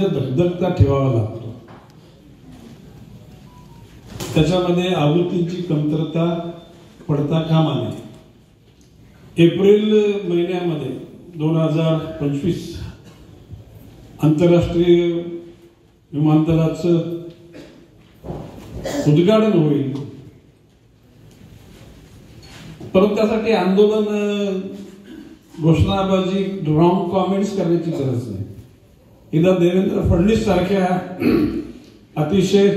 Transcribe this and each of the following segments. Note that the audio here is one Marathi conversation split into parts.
धगधगता ठेवावा लागतो. त्याच्यामध्ये आवृत्तीची कमतरता पडता कामा नये. एप्रिल महिन्यामध्ये 2025 आंतरराष्ट्रीय विमानतळाचं उद्घाटन होईल. परंतु त्यासाठी आंदोलन, घोषणाबाजी, रॉंग कॉमेंट्स करण्याची गरज नाही. एकदा देवेंद्र फडणवीस सारख्या अतिशय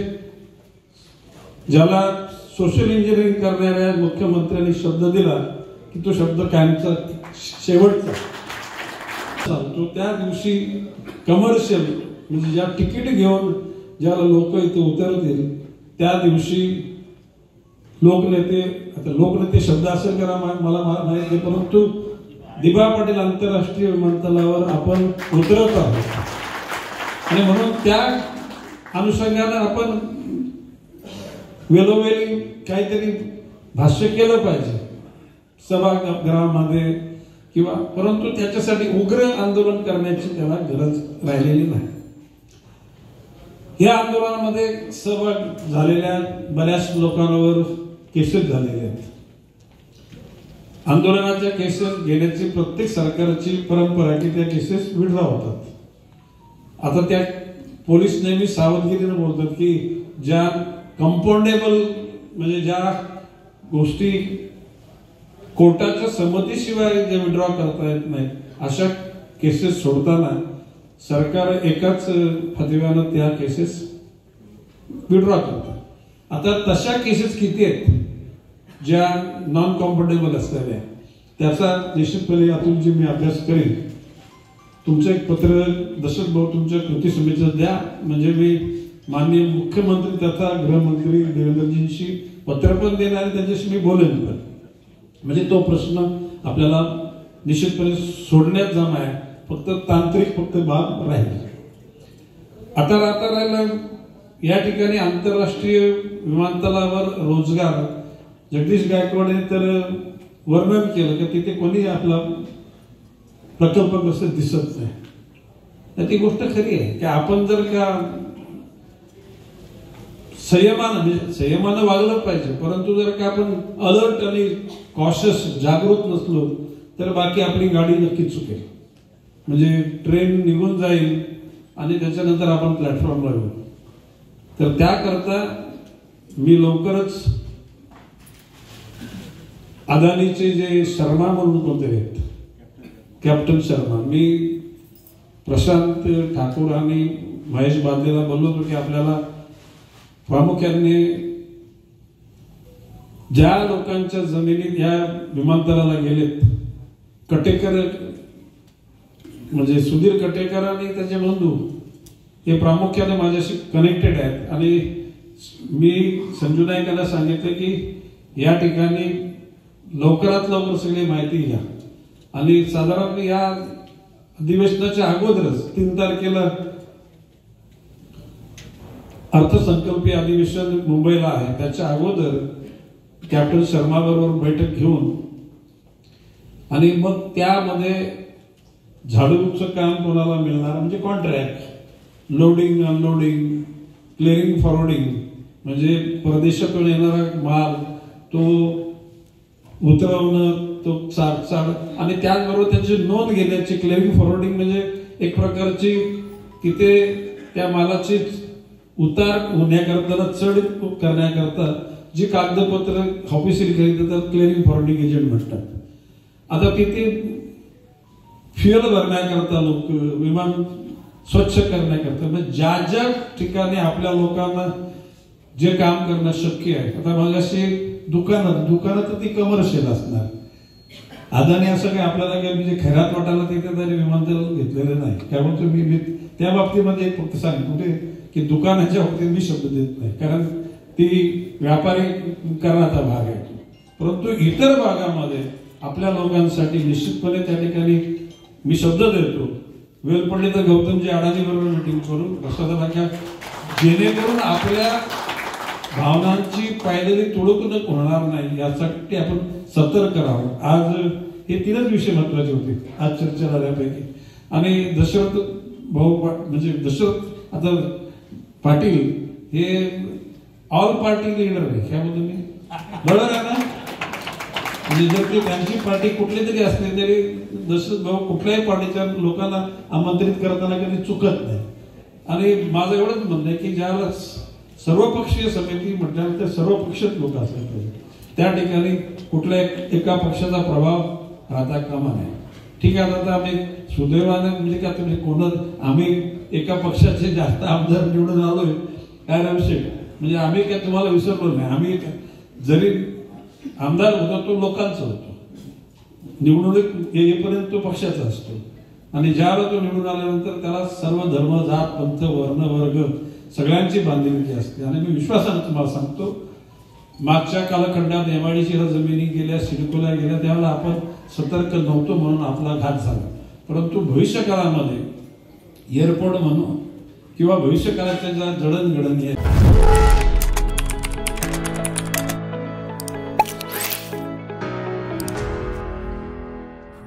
ज्याला सोशल इंजिनिअरिंग करणाऱ्या मुख्यमंत्र्यांनी शब्द दिला की तो शब्द कायमचा शेवटचा सांगतो. त्या दिवशी कमर्शियल म्हणजे ज्या तिकीट घेऊन ज्याला लोक इथे उतरतील त्या दिवशी लोकनेते, आता लोकनेते शब्द असेल करा मला माहित नाही, परंतु दिबा पाटील आंतरराष्ट्रीय विमानतळावर आपण उतरत आहोत आणि म्हणून त्या अनुषंगाने आपण वेळोवेळी काहीतरी भाष्य केलं पाहिजे सभागृहामध्ये किंवा, परंतु त्याच्यासाठी उग्र आंदोलन करण्याची त्याला गरज राहिलेली नाही. या आंदोलनामध्ये सहभाग झालेल्या बऱ्याच लोकांवर केसेस झालेले आहेत. आंदोलनाच्या केसेस घेण्याची प्रत्येक सरकारची परंपरा आहे की त्या केसेस विड्रॉ होतात. आता त्या पोलीस नेहमी सावधगिरीने बोलतात की ज्या कंपाऊंडेबल म्हणजे ज्या गोष्टी कोर्टाच्या संमतीशिवाय जे विड्रॉ करता येत नाही अशा केसेस सोडताना सरकार एकाच फतव्यानं त्या केसेस विड्रॉ करतात. आता तशा केसेस किती आहेत ज्या नॉन कॉम्फर्टेबल असलेल्या, त्याचा निश्चितपणे अतुलजी मी अभ्यास करेन. तुमचं एक पत्र दशरथ भाऊ तुमच्या कृती समितीचं द्या, म्हणजे मी माननीय मुख्यमंत्री तथा गृहमंत्री देवेंद्रजींशी पत्र पण देणार आणि त्यांच्याशी मी बोलेन पण, म्हणजे तो प्रश्न आपल्याला निश्चितपणे सोडण्यात जमा आहे. फक्त तांत्रिक बाब राहील. आता राहिला या ठिकाणी आंतरराष्ट्रीय विमानतळावर रोजगार. जगदीश गायकवाडने तर वर्णन केलं की तिथे कोणी आपला प्रकल्प कसं दिसत नाही. तर ती गोष्ट खरी आहे की आपण जर का संयमानं वागलं पाहिजे, परंतु जर का आपण अलर्ट आणि कॉशियस जागृत नसलो तर बाकी आपली गाडी नक्की चुकेल. म्हणजे ट्रेन निघून जाईल आणि त्याच्यानंतर आपण प्लॅटफॉर्मला येऊ. तर त्याकरता मी लवकरच अदानीचे जे शर्मा म्हणून कोणते आहेत, कॅप्टन शर्मा, मी प्रशांत ठाकूर आणि महेश बांदेला बोललो होतो की आपल्याला प्रामुख्याने ज्या लोकांच्या जमिनीत या विमानतळाला गेलेत, कटेकर म्हणजे सुधीर कटेकर आणि त्याचे बंधू हे प्रामुख्याने माझ्याशी कनेक्टेड आहेत. आणि मी संजू नाईकांना सांगितलं की या ठिकाणी लवकरात लवकर सगळी माहिती घ्या आणि साधारण या अधिवेशनाच्या अगोदरच 3 तारखेला अर्थसंकल्पीय अधिवेशन मुंबईला आहे, त्याच्या अगोदर कॅप्टन शर्मा बरोबर बैठक घेऊन आणि मग त्यामध्ये झाडूचं काम कोणाला मिळणार म्हणजे contract, loading unloading, clearing forwarding म्हणजे परदेशातून येणारा माल तो उतरवणं, तो चाड आणि त्याचबरोबर त्याची नोंद घेण्याची क्लिअरिंग फॉरवर्डिंग म्हणजे एक प्रकारची तिथे त्या मालाची उतार होण्याकरता चढ करण्याकरता जी कागदपत्र ऑफिशियल करीत क्लिअरिंग फॉरवर्डिंग एजंट म्हणतात. आता तिथे फ्युएल भरण्याकरता लोक, विमान स्वच्छ करण्याकरता, म्हणजे ज्या ज्या ठिकाणी आपल्या लोकांना जे काम करणं शक्य आहे. आता मगाशी दुकानात ती कमर्शियल असणार. अदानी असं काय आपल्याला काय म्हणजे खैरात वाटायला तिथे तरी विमानतळ घेतलेलं नाही. त्यामुळे मी त्या बाबतीमध्ये फक्त सांगतो की दुकानाच्या बाबतीत मी शब्द देत नाही, कारण ती व्यापारीकरणाचा भाग आहे. परंतु इतर भागामध्ये आपल्या लोकांसाठी निश्चितपणे त्या ठिकाणी मी शब्द देतो, वेळ पडली तर गौतमजी अडाणी बरोबर मीटिंग करून जेणेकरून आपल्या भावनांची पायदळी तुडवणूक होणार नाही यासाठी आपण सतर्क राहावं. आज हे तीनच विषय महत्वाचे होते आज चर्चा झाल्यापैकी. आणि दशरथ भाऊ म्हणजे दशरथ आता पाटील हे ऑल पार्टी लीडर आहे. त्याबद्दल मी बरोबर आहे ना. म्हणजे जर ती त्यांची पार्टी कुठली तरी असली तरी दशरथ भाऊ कुठल्याही पार्टीच्या लोकांना आमंत्रित करताना कधी चुकत नाही. आणि माझं एवढंच म्हणणं आहे की ज्यावेळेला सर्वपक्षीय समिती म्हटल्यानंतर सर्व पक्षात लोक असले पाहिजे. त्या ठिकाणी कुठल्या एका पक्षाचा प्रभाव राहता कामा नये. ठीक आहे. आता आम्ही सुदैवाने म्हणजे काय तुम्ही कोण आम्ही एका पक्षाचे जास्त आमदार निवडून आलोय काय विषय म्हणजे आम्ही काय तुम्हाला विसरलो नाही. आम्ही जरी आमदार होतो तो लोकांचा होतो. निवडून येईपर्यंत तो पक्षाचा असतो. आणि ज्यावेळेला तो निवडून आल्यानंतर त्याला सर्व धर्म जात पंथ वर्ण वर्ग सगळ्यांची बांधिलकी असते. आणि मी विश्वासाने तुम्हाला सांगतो मागच्या कालखंडात एमआयडीसीला जमिनी गेल्या सिडकोला गेल्या त्यावेळेला आपण सतर्क नव्हतो म्हणून आपला घात झाला. परंतु भविष्यकाळामध्ये एअरपोर्ट म्हणून किंवा भविष्यकाळाच्या ज्या जडणघडणी आहेत